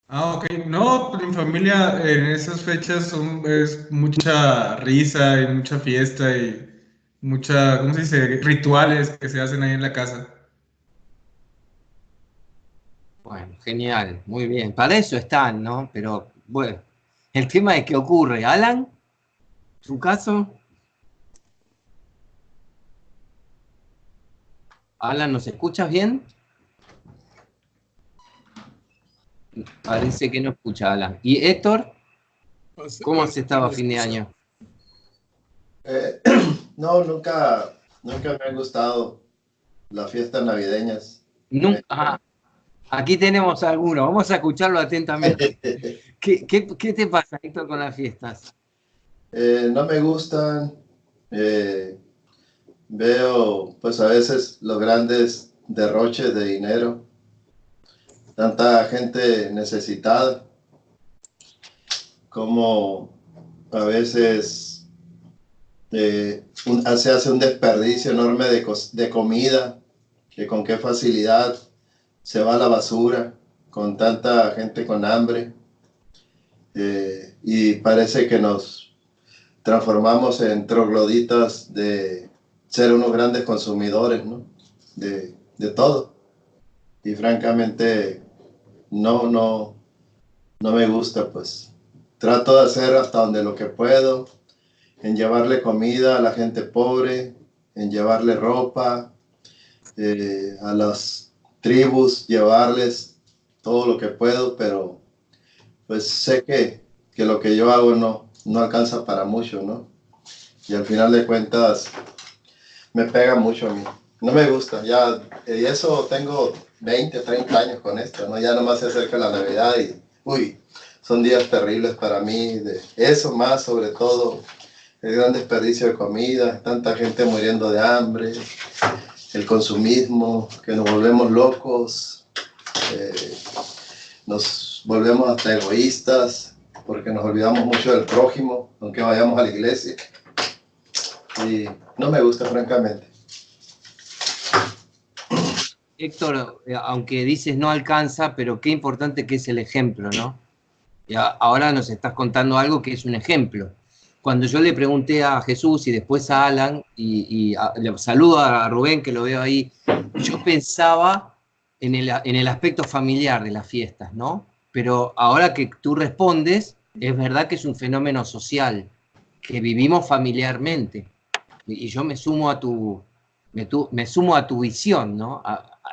Ah, ok. No, en familia en esas fechas es mucha risa y mucha fiesta y mucha, ¿cómo se dice? Rituales que se hacen ahí en la casa. Bueno, genial, muy bien. Para eso están, ¿no? Pero bueno, el tema es qué ocurre. Alan, ¿tu caso? Alan, ¿nos escuchas bien? Parece que no escucha Alan. ¿Y Héctor? ¿Cómo has estado a fin de año? Eh, no, nunca me han gustado las fiestas navideñas. Nunca. Aquí tenemos alguno, vamos a escucharlo atentamente. ¿Qué te pasa, Héctor, con las fiestas? No me gustan. eh, Veo, pues a veces los grandes derroches de dinero, tanta gente necesitada, como a veces se hace un desperdicio enorme de comida, que con qué facilidad se va a la basura, con tanta gente con hambre, y parece que nos transformamos en trogloditas de ser unos grandes consumidores, ¿no? De todo. Y francamente no, no me gusta, pues. Trato de hacer hasta donde lo que puedo, en llevarle comida a la gente pobre, en llevarle ropa, a las tribus, llevarles todo lo que puedo, pero pues sé que lo que yo hago no alcanza para mucho, ¿no? Y al final de cuentas me pega mucho a mí. No me gusta, ya, y eso tengo 20 30 años con esto, ¿no? Ya nomás se acerca la Navidad y, uy, son días terribles para mí, de eso más sobre todo, el gran desperdicio de comida, tanta gente muriendo de hambre, el consumismo, que nos volvemos locos, eh, nos volvemos hasta egoístas, porque nos olvidamos mucho del prójimo, aunque vayamos a la iglesia, y no me gusta francamente. Héctor, aunque dices no alcanza, pero qué importante que es el ejemplo, ¿no? Y ahora nos estás contando algo que es un ejemplo. Cuando yo le pregunté a Jesús y después a Alan, le saludo a Rubén, que lo veo ahí, yo pensaba en el aspecto familiar de las fiestas, ¿no? Pero ahora que tú respondes, es verdad que es un fenómeno social, que vivimos familiarmente. Y yo me sumo a me sumo a tu visión, ¿no?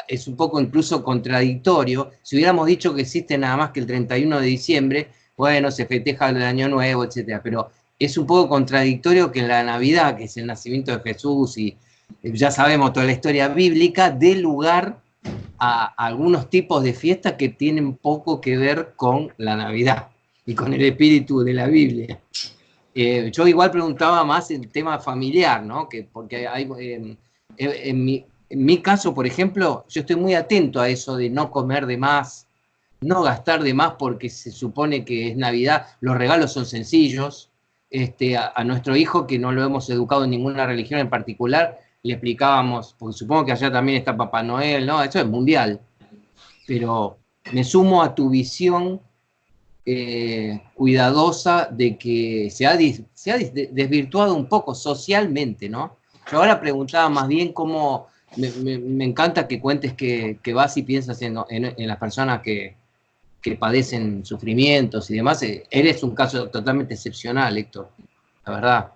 Es un poco incluso contradictorio. Si hubiéramos dicho que existe nada más que el 31 de diciembre, bueno, se festeja el Año Nuevo, etcétera, pero es un poco contradictorio que en la Navidad, que es el nacimiento de Jesús y ya sabemos toda la historia bíblica, dé lugar a algunos tipos de fiestas que tienen poco que ver con la Navidad y con el espíritu de la Biblia. Yo igual preguntaba más el tema familiar, ¿no? Porque hay, en mi caso, por ejemplo, yo estoy muy atento a eso de no comer de más, no gastar de más porque se supone que es Navidad, los regalos son sencillos. A nuestro hijo, que no lo hemos educado en ninguna religión en particular, le explicábamos, porque supongo que allá también está Papá Noel, ¿no? Eso es mundial, pero me sumo a tu visión cuidadosa de que se ha desvirtuado un poco socialmente, ¿no? Yo ahora preguntaba más bien cómo, me encanta que cuentes que vas y piensas en las personas que padecen sufrimientos y demás. Eres un caso totalmente excepcional, Héctor, la verdad.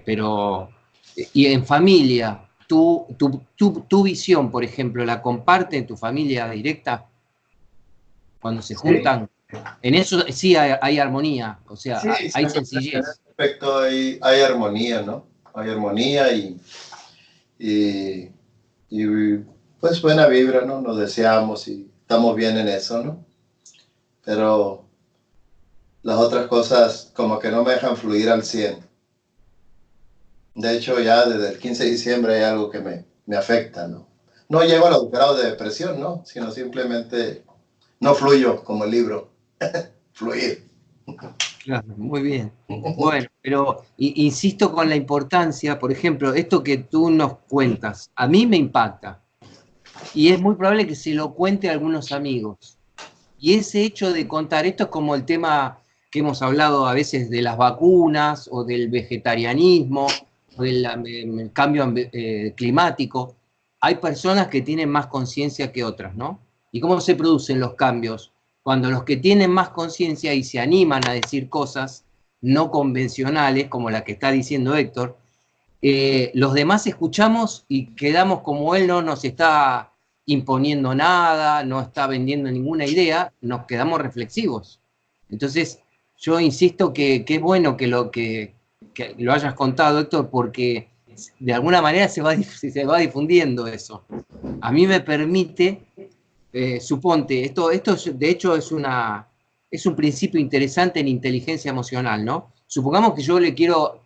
Pero, y en familia, tu visión, por ejemplo, ¿la comparte en tu familia directa cuando se Sí, juntan? En eso sí hay armonía, o sí, sea, hay siempre en ese sencillez. aspecto hay armonía, ¿no? Hay armonía y, y, pues buena vibra, ¿no? Nos deseamos y estamos bien en eso, ¿no? Pero las otras cosas como que no me dejan fluir al 100. De hecho, ya desde el 15 de diciembre hay algo que me afecta, ¿no? No llego a los grados de depresión, ¿no? Sino simplemente no fluyo como el libro. Fluir. Claro, muy bien. Bueno, pero insisto con la importancia, por ejemplo, esto que tú nos cuentas, a mí me impacta y es muy probable que se lo cuente a algunos amigos. Y ese hecho de contar, esto es como el tema que hemos hablado a veces de las vacunas o del vegetarianismo o del cambio climático. Hay personas que tienen más conciencia que otras, ¿no? ¿Y cómo se producen los cambios? Cuando los que tienen más conciencia y se animan a decir cosas no convencionales, como la que está diciendo Héctor, los demás escuchamos y quedamos como él no nos está imponiendo nada, no está vendiendo ninguna idea, nos quedamos reflexivos. Entonces, yo insisto que es bueno que lo hayas contado, Héctor, porque de alguna manera se va difundiendo eso. A mí me permite, suponte, esto de hecho es un principio interesante en inteligencia emocional, ¿no? Supongamos que yo le quiero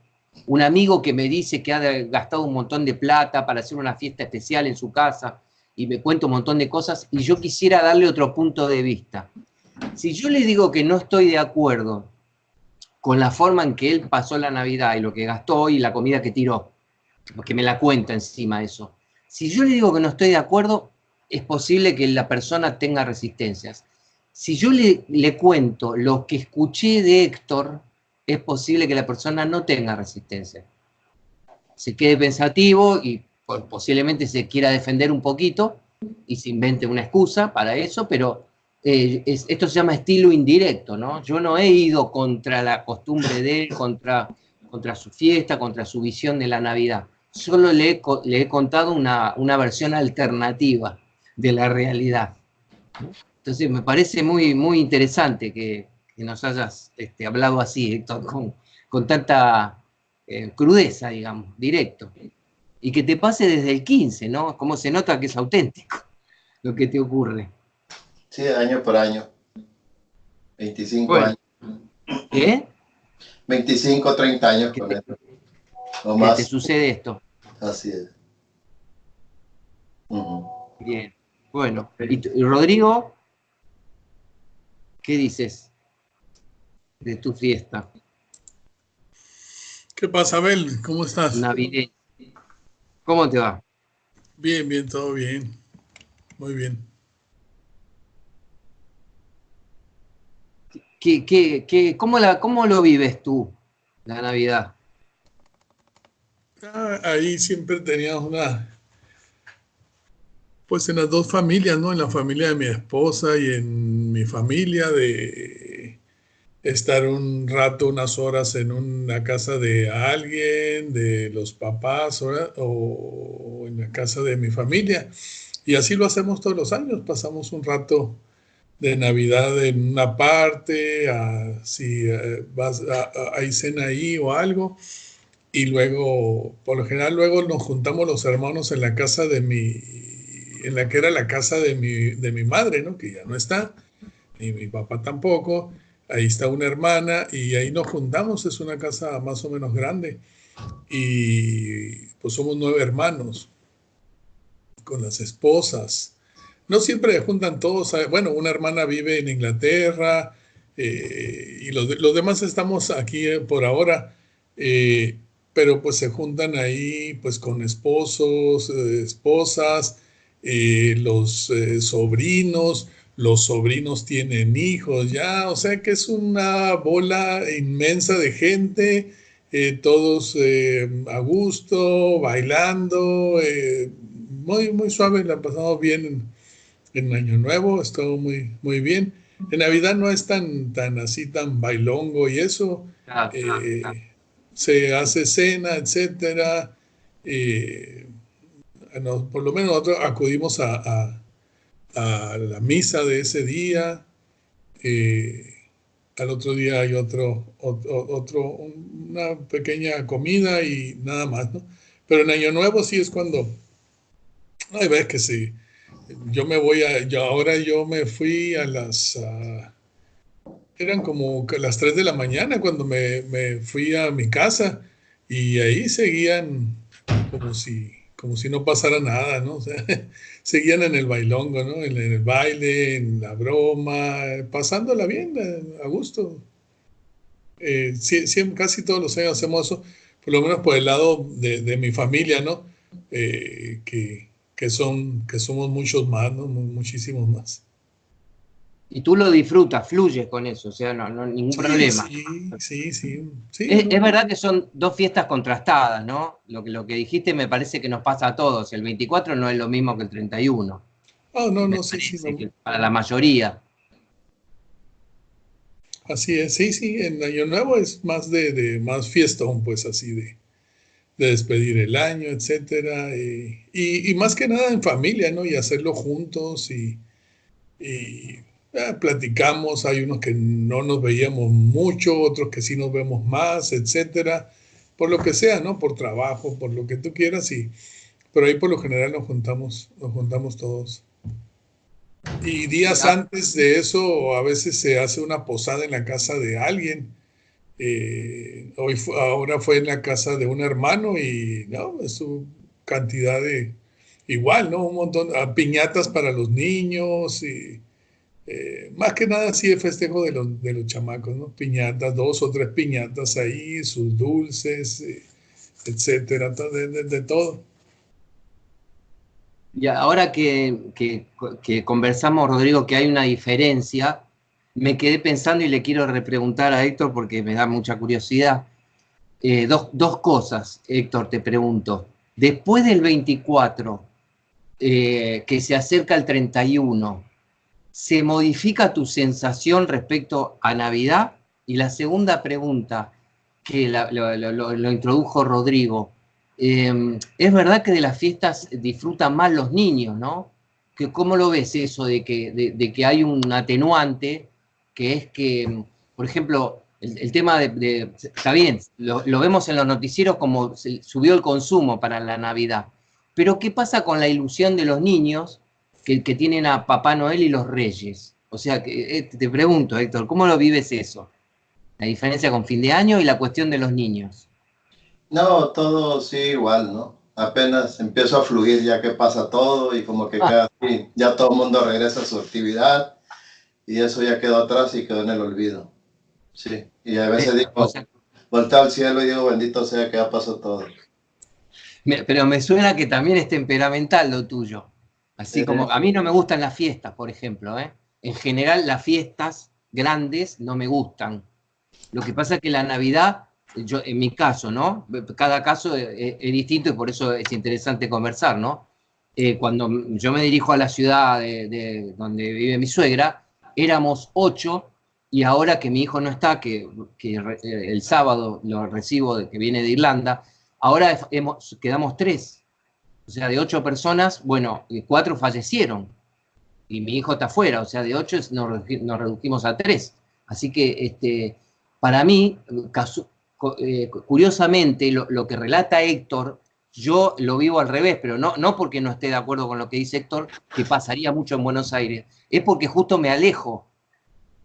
un amigo que me dice que ha gastado un montón de plata para hacer una fiesta especial en su casa y me cuenta un montón de cosas y yo quisiera darle otro punto de vista. Si yo le digo que no estoy de acuerdo con la forma en que él pasó la Navidad y lo que gastó y la comida que tiró, porque me la cuenta encima eso, si yo le digo que no estoy de acuerdo, es posible que la persona tenga resistencias. Si yo le cuento lo que escuché de Héctor, es posible que la persona no tenga resistencia. Se quede pensativo y posiblemente se quiera defender un poquito y se invente una excusa para eso, pero esto se llama estilo indirecto, ¿no? Yo no he ido contra la costumbre de él, contra su fiesta, contra su visión de la Navidad. Solo le he contado una versión alternativa de la realidad. Entonces me parece muy, muy interesante que nos hayas hablado así, Héctor, con tanta crudeza, digamos, directo. Y que te pase desde el 15, ¿no? Como se nota que es auténtico lo que te ocurre. Sí, año por año. 25 bueno, años. ¿Qué? 25, 30 años con esto. O más. ¿Te sucede esto? Así es. Bien. Bueno, ¿y Rodrigo? ¿Qué dices de tu fiesta? ¿Qué pasa, Abel? ¿Cómo estás? Navideña. ¿Cómo te va? Bien, bien, todo bien. Muy bien. ¿Cómo lo vives tú, la Navidad? Ahí siempre teníamos pues en las dos familias, ¿no? En la familia de mi esposa y en mi familia, de estar un rato, unas horas en una casa de alguien, de los papás, o en la casa de mi familia. Y así lo hacemos todos los años. Pasamos un rato de Navidad en una parte, si hay cena ahí o algo. Y luego, por lo general, luego nos juntamos los hermanos en la casa en la que era la casa de mi madre, ¿no? Que ya no está, ni mi papá tampoco. Ahí está una hermana y ahí nos juntamos. Es una casa más o menos grande. Y pues somos 9 hermanos con las esposas. No siempre juntan todos. Bueno, una hermana vive en Inglaterra y los demás estamos aquí por ahora. Pero pues se juntan ahí pues con esposos, esposas, los sobrinos. Los sobrinos tienen hijos ya, o sea que es una bola inmensa de gente, todos a gusto, bailando, muy, muy suave, la pasamos bien en Año Nuevo, estuvo muy, muy bien. En Navidad no es tan así, tan bailongo y eso. Se hace cena, etcétera. Por lo menos nosotros acudimos a la misa de ese día. Al otro día hay una pequeña comida y nada más, ¿no? Pero en Año Nuevo sí es cuando, hay veces que sí. Ahora yo me fui eran como las 3 de la mañana cuando me fui a mi casa y ahí seguían como si no pasara nada, ¿no? O sea, seguían en el bailongo, ¿no? En el baile, en la broma, pasándola bien, a gusto. Casi todos los años hacemos eso, por lo menos por el lado de mi familia, ¿no? Que somos muchos más, ¿no? Muchísimos más. Y tú lo disfrutas, fluyes con eso, o sea, no ningún problema. Sí. Es verdad que son dos fiestas contrastadas, ¿no? Lo que dijiste me parece que nos pasa a todos. El 24 no es lo mismo que el 31. Me Sí, parece no. que para la mayoría. Así es, sí, en Año Nuevo es más de más fiestón, pues así de despedir el año, etcétera, y más que nada en familia, ¿no? Y hacerlo juntos y platicamos, hay unos que no nos veíamos mucho, otros que sí nos vemos más, etcétera, por lo que sea, ¿no? Por trabajo, por lo que tú quieras, pero ahí por lo general nos juntamos todos. Y días antes de eso, a veces se hace una posada en la casa de alguien. Ahora fue en la casa de un hermano y no, es su cantidad de, igual, ¿no? Un montón, piñatas para los niños y más que nada sí el festejo de los chamacos, ¿no? Piñatas, 2 o 3 piñatas ahí, sus dulces, etcétera, de todo. Y ahora que conversamos, Rodrigo, que hay una diferencia, me quedé pensando y le quiero repreguntar a Héctor porque me da mucha curiosidad. Dos cosas, Héctor, te pregunto. Después del 24, que se acerca el 31, ¿se modifica tu sensación respecto a Navidad? Y la segunda pregunta, que lo introdujo Rodrigo, es verdad que de las fiestas disfrutan más los niños, ¿no? ¿Cómo lo ves eso de que hay un atenuante, que es que, por ejemplo, el tema está bien, lo vemos en los noticieros como subió el consumo para la Navidad, pero ¿qué pasa con la ilusión de los niños que tienen a Papá Noel y los Reyes? O sea, te pregunto, Héctor, ¿cómo lo vives eso? La diferencia con fin de año y la cuestión de los niños. No, todo sigue igual, ¿no? Apenas empiezo a fluir ya que pasa todo y como que casi ya todo el mundo regresa a su actividad y eso ya quedó atrás y quedó en el olvido. Sí, y a veces digo, volteo al cielo y digo, bendito sea que ya pasó todo. Pero me suena que también es temperamental lo tuyo. Así como a mí no me gustan las fiestas, por ejemplo, ¿eh? En general las fiestas grandes no me gustan. Lo que pasa es que la Navidad, yo, en mi caso, ¿no? Cada caso es distinto y por eso es interesante conversar, ¿no? Cuando yo me dirijo a la ciudad de donde vive mi suegra, éramos 8 y ahora que mi hijo no está, que el sábado lo recibo, que viene de Irlanda, ahora quedamos 3. O sea, de 8 personas, bueno, 4 fallecieron y mi hijo está afuera, o sea, de 8 nos redujimos a 3. Así que para mí, curiosamente, lo que relata Héctor, yo lo vivo al revés, pero no porque no esté de acuerdo con lo que dice Héctor, que pasaría mucho en Buenos Aires, es porque justo me alejo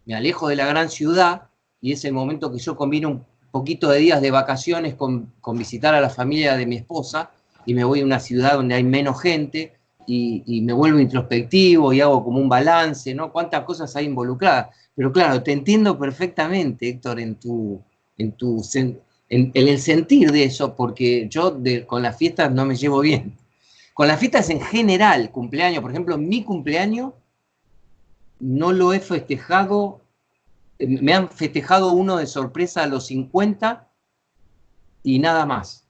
de la gran ciudad y es el momento que yo combino un poquito de días de vacaciones con visitar a la familia de mi esposa y me voy a una ciudad donde hay menos gente y me vuelvo introspectivo y hago como un balance, ¿no? Cuántas cosas hay involucradas. Pero claro, te entiendo perfectamente, Héctor, en el sentir de eso, porque yo con las fiestas no me llevo bien. Con las fiestas en general, cumpleaños, por ejemplo, mi cumpleaños no lo he festejado, me han festejado uno de sorpresa a los 50 y nada más.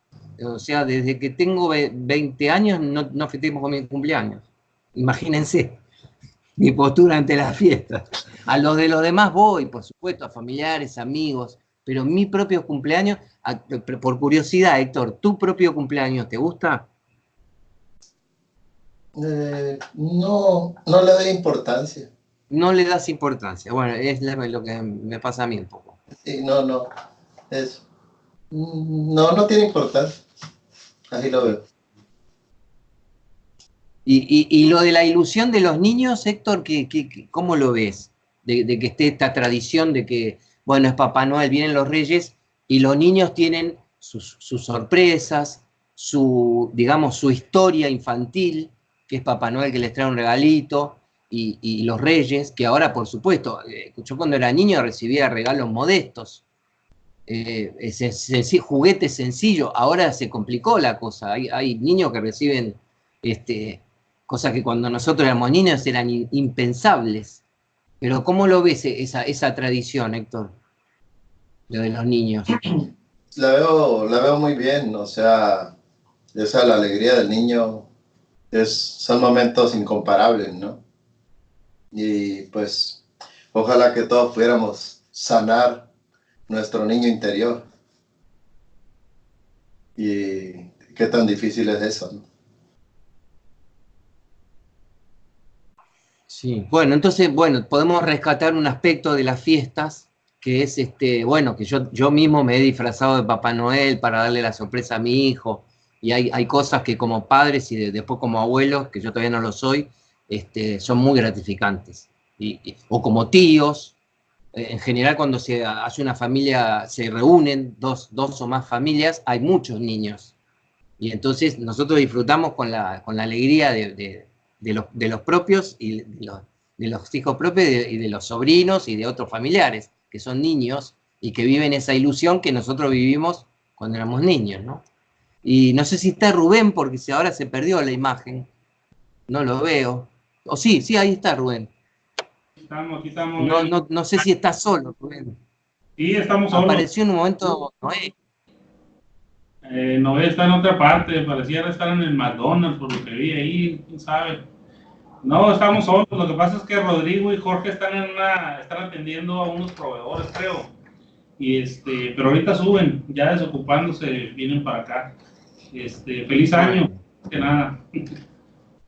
O sea, desde que tengo 20 años no festejo con mi cumpleaños. Imagínense mi postura ante las fiestas. A los de los demás voy, por supuesto, a familiares, amigos, pero mi propio cumpleaños, por curiosidad, Héctor, ¿tu propio cumpleaños te gusta? No le doy importancia. No le das importancia. Bueno, es lo que me pasa a mí un poco. Sí, no, eso. No tiene importancia. Así lo veo. Y lo de la ilusión de los niños, Héctor, ¿cómo lo ves? De que esté esta tradición de que, bueno, es Papá Noel, vienen los Reyes, y los niños tienen sus sorpresas, digamos, su historia infantil, que es Papá Noel que les trae un regalito, y los Reyes, que ahora, por supuesto, yo cuando era niño recibía regalos modestos, juguetes sencillos, ahora se complicó la cosa, hay niños que reciben cosas que cuando nosotros éramos niños eran impensables. Pero ¿cómo lo ves esa tradición, Héctor? Lo de los niños. La veo muy bien, o sea, la alegría del niño son momentos incomparables, ¿no? Y pues, ojalá que todos pudiéramos sanar nuestro niño interior. Y qué tan difícil es eso, ¿no? Sí, bueno, entonces, bueno, podemos rescatar un aspecto de las fiestas, que es bueno, que yo mismo me he disfrazado de Papá Noel para darle la sorpresa a mi hijo, y hay cosas que como padres y después como abuelos, que yo todavía no lo soy, son muy gratificantes. O como tíos, en general cuando se hace una familia, se reúnen dos o más familias, hay muchos niños. Y entonces nosotros disfrutamos con la alegría de los propios y de los hijos propios y de los sobrinos y de otros familiares que son niños y que viven esa ilusión que nosotros vivimos cuando éramos niños, ¿no? Y no sé si está Rubén, porque si ahora se perdió la imagen, no lo veo. O sí, ahí está Rubén. Aquí estamos. No sé si está solo, Rubén. Sí, estamos solos. Apareció en un momento Noé. Noé está en otra parte, pareciera estar en el McDonald's, por lo que vi ahí, quién sabe. No, estamos solos, lo que pasa es que Rodrigo y Jorge están atendiendo a unos proveedores, creo. Pero ahorita suben, ya desocupándose, vienen para acá. Feliz año, que nada.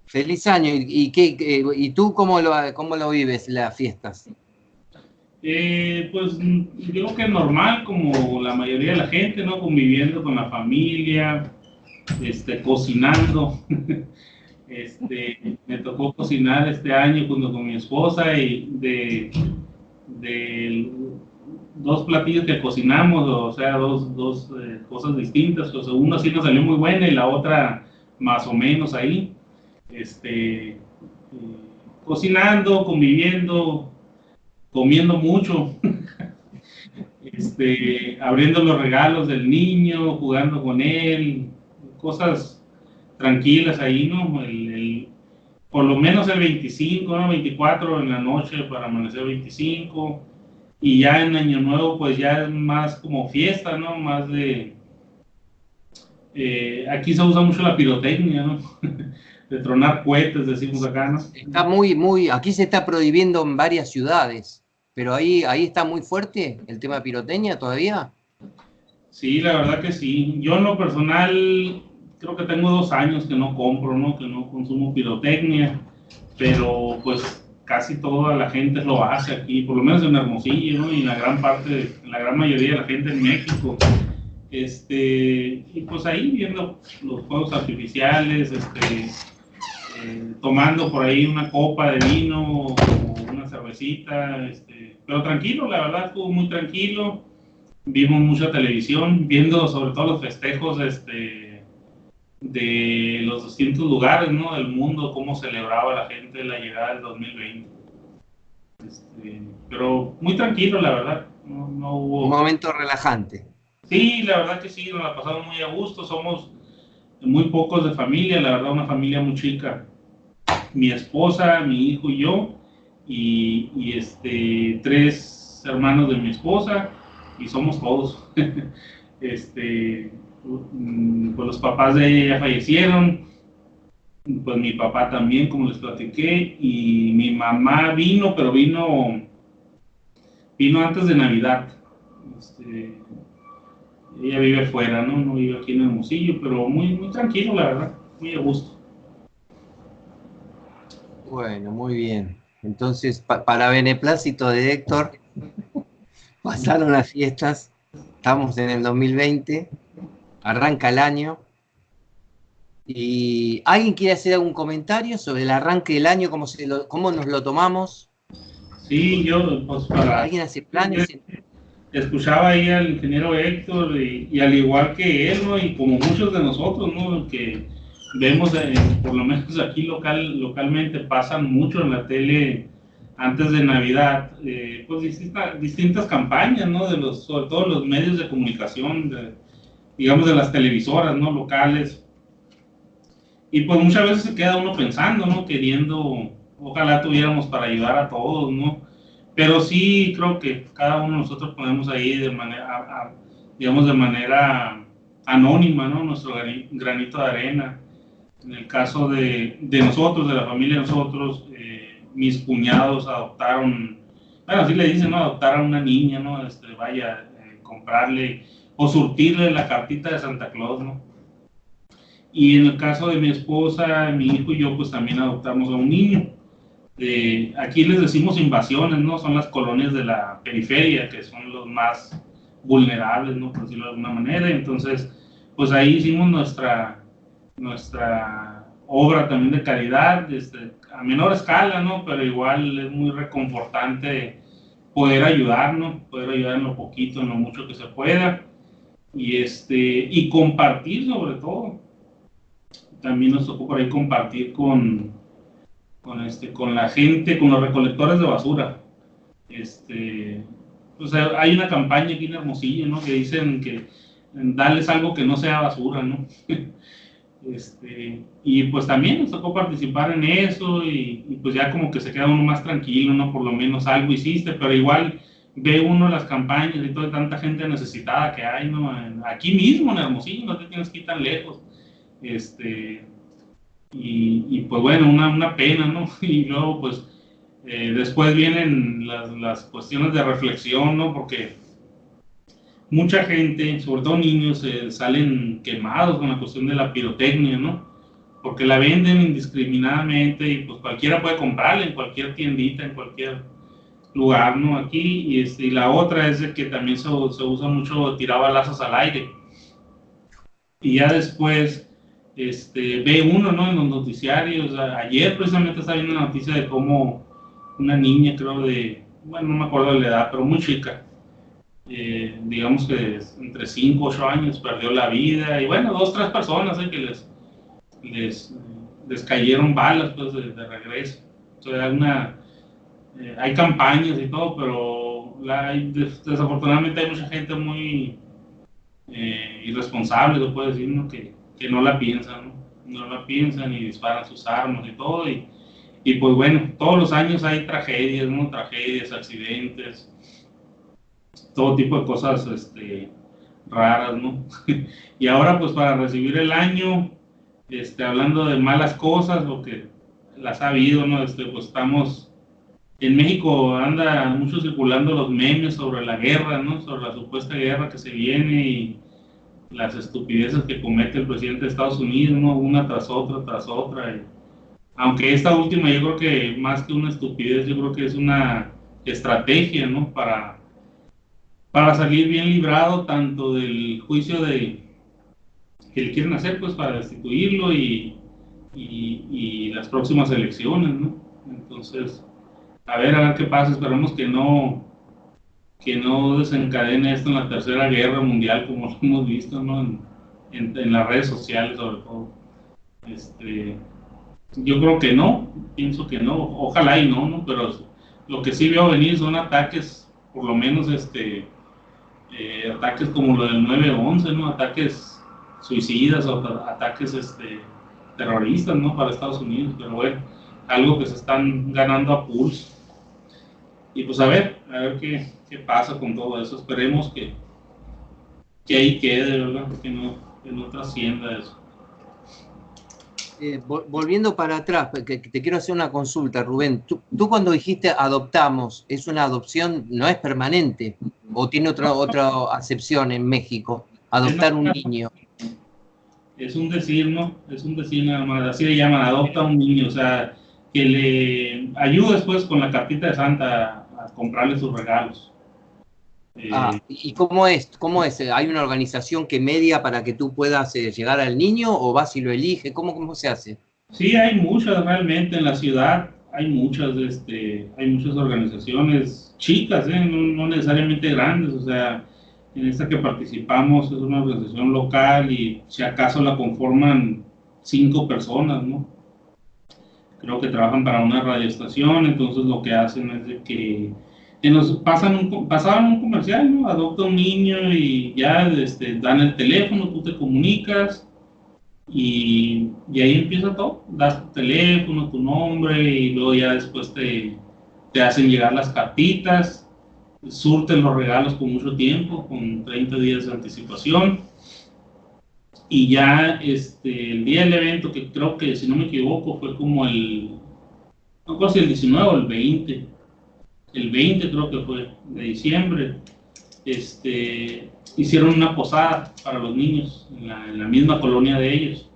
Feliz año. ¿Y tú cómo lo vives, las fiestas? Pues yo creo que normal, como la mayoría de la gente, ¿no? Conviviendo con la familia, cocinando. Me tocó cocinar este año junto con mi esposa y de dos platillos que cocinamos, o sea, dos cosas distintas. O sea, una sí nos salió muy buena y la otra más o menos ahí. Cocinando, conviviendo, comiendo mucho, abriendo los regalos del niño, jugando con él, cosas tranquilas ahí, ¿no? Por lo menos el 25, ¿no? 24 en la noche para amanecer 25, y ya en Año Nuevo pues ya es más como fiesta, ¿no? Más de... aquí se usa mucho la pirotecnia, ¿no? De tronar cohetes, decimos acá, ¿no? Está aquí se está prohibiendo en varias ciudades, pero ahí está muy fuerte el tema de pirotecnia todavía. Sí, la verdad que sí. Yo en lo personal creo que tengo 2 años que no compro, ¿no? Que no consumo pirotecnia, pero pues casi toda la gente lo hace aquí, por lo menos en Hermosillo, ¿no? Y la gran mayoría de la gente en México. Y pues ahí viendo los fuegos artificiales, tomando por ahí una copa de vino o una cervecita, pero tranquilo, la verdad estuvo muy tranquilo. Vimos mucha televisión, viendo sobre todo los festejos de los distintos lugares, ¿no? Del mundo, cómo celebraba la gente la llegada del 2020. Pero muy tranquilo, la verdad. No hubo... Un momento relajante. Sí, la verdad que sí, nos la pasamos muy a gusto. Somos muy pocos de familia, la verdad, una familia muy chica. Mi esposa, mi hijo y yo, y 3 hermanos de mi esposa, y somos todos. Pues los papás de ella ya fallecieron, pues mi papá también, como les platiqué, y mi mamá vino, pero vino antes de Navidad. Ella vive fuera, ¿no? No vive aquí en Hermosillo, pero muy, muy tranquilo, la verdad, muy a gusto. Bueno, muy bien. Entonces, para beneplácito de Héctor, pasaron las fiestas, estamos en el 2020, arranca el año. ¿Y alguien quiere hacer algún comentario sobre el arranque del año, cómo nos lo tomamos? Sí, yo, pues para... ¿Alguien hace planes? Escuchaba ahí al ingeniero Héctor y al igual que él, ¿no? Y como muchos de nosotros, ¿no? Que vemos, por lo menos aquí localmente, pasan mucho en la tele antes de Navidad, pues distintas campañas, ¿no? Sobre todo los medios de comunicación, digamos de las televisoras, ¿no? Locales. Y pues muchas veces se queda uno pensando, ¿no? Queriendo, ojalá tuviéramos para ayudar a todos, ¿no? Pero sí creo que cada uno de nosotros ponemos ahí de manera, digamos, de manera anónima, ¿no? Nuestro granito de arena. En el caso de nosotros, de la familia de nosotros, mis cuñados adoptaron, bueno, así le dicen, ¿no? Adoptar a una niña, ¿no? Vaya, comprarle o surtirle la cartita de Santa Claus, ¿no? Y en el caso de mi esposa, mi hijo y yo, pues también adoptamos a un niño. Aquí les decimos invasiones, ¿no? Son las colonias de la periferia, que son los más vulnerables, ¿no? Por decirlo de alguna manera. Entonces, pues ahí hicimos nuestra obra también de caridad, a menor escala, ¿no? Pero igual es muy reconfortante poder ayudar, ¿no? Poder ayudar en lo poquito, en lo mucho que se pueda. Y compartir sobre todo. También nos tocó por ahí compartir con la gente, con los recolectores de basura. O sea, hay una campaña aquí en Hermosillo, ¿no? Que dicen que darles algo que no sea basura, ¿no? Y pues también nos tocó participar en eso y pues ya como que se queda uno más tranquilo, ¿no? Por lo menos algo hiciste, pero igual ve uno las campañas y toda tanta gente necesitada que hay, ¿no? Aquí mismo en Hermosillo, no te tienes que ir tan lejos. Y pues bueno, una pena, ¿no? Y luego pues después vienen las cuestiones de reflexión, ¿no? Porque mucha gente, sobre todo niños, salen quemados con la cuestión de la pirotecnia, ¿no? Porque la venden indiscriminadamente y pues cualquiera puede comprarla en cualquier tiendita, en cualquier lugar, ¿no? Aquí, y la otra es de que también se usa mucho tirar balazos al aire. Y ya después ve uno, ¿no? En los noticiarios. Ayer precisamente estaba viendo una noticia de cómo una niña, creo bueno, no me acuerdo de la edad, pero muy chica, digamos que entre 5 y 8 años, perdió la vida. Y bueno, 2 o 3 personas que les cayeron balas, pues, de regreso. Entonces hay campañas y todo, pero desafortunadamente hay mucha gente muy irresponsable, se puede decir, ¿no? Que no la piensan, ¿no? No la piensan y disparan sus armas y todo. Y pues bueno, todos los años hay tragedias, ¿no? Tragedias, accidentes, todo tipo de cosas raras, ¿no? Y ahora pues para recibir el año, hablando de malas cosas, lo que las ha habido, ¿no? Pues estamos, en México anda mucho circulando los memes sobre la guerra, ¿no? Sobre la supuesta guerra que se viene y las estupideces que comete el presidente de Estados Unidos, ¿no? Una tras otra. Aunque esta última yo creo que más que una estupidez, yo creo que es una estrategia, ¿no? Para salir bien librado tanto del juicio que le quieren hacer, pues para destituirlo y las próximas elecciones, ¿no? Entonces, a ver qué pasa. Esperamos que no desencadene esto en la tercera guerra mundial, como lo hemos visto, ¿no? En las redes sociales, sobre todo. Yo creo que no, pienso que no, ojalá y no, pero lo que sí veo venir son ataques, por lo menos ataques como lo del 9/11, ¿no? Ataques suicidas o ataques terroristas, ¿no? Para Estados Unidos, pero bueno, algo que se están ganando a pulso. Y pues a ver qué pasa con todo eso. Esperemos que ahí quede, ¿verdad? Que no trascienda eso. Volviendo para atrás, que te quiero hacer una consulta, Rubén. Tú cuando dijiste adoptamos, ¿es una adopción, no es permanente? ¿O tiene otra acepción en México? Adoptar un niño. Es un decir, ¿no? Es un decir nada más. Así le llaman, adopta un niño. O sea, que le ayudes pues con la cartita de Santa a comprarle sus regalos. ¿Y cómo es? ¿Hay una organización que media para que tú puedas llegar al niño o vas y lo elige? ¿Cómo se hace? Sí, hay muchas realmente en la ciudad. Hay muchas organizaciones chicas, no necesariamente grandes. O sea, en esta que participamos es una organización local y si acaso la conforman 5 personas, ¿no? Creo que trabajan para una radioestación. Entonces lo que hacen es de que nos pasaban un comercial, ¿no? Adopta un niño y ya dan el teléfono, tú te comunicas y ahí empieza todo. Das tu teléfono, tu nombre y luego ya después te te hacen llegar las cartitas, surten los regalos con mucho tiempo, con 30 días de anticipación. Y ya el día del evento, que creo que, si no me equivoco, fue como no recuerdo si el 19 o el 20 creo que fue, de diciembre, hicieron una posada para los niños en la misma colonia de ellos.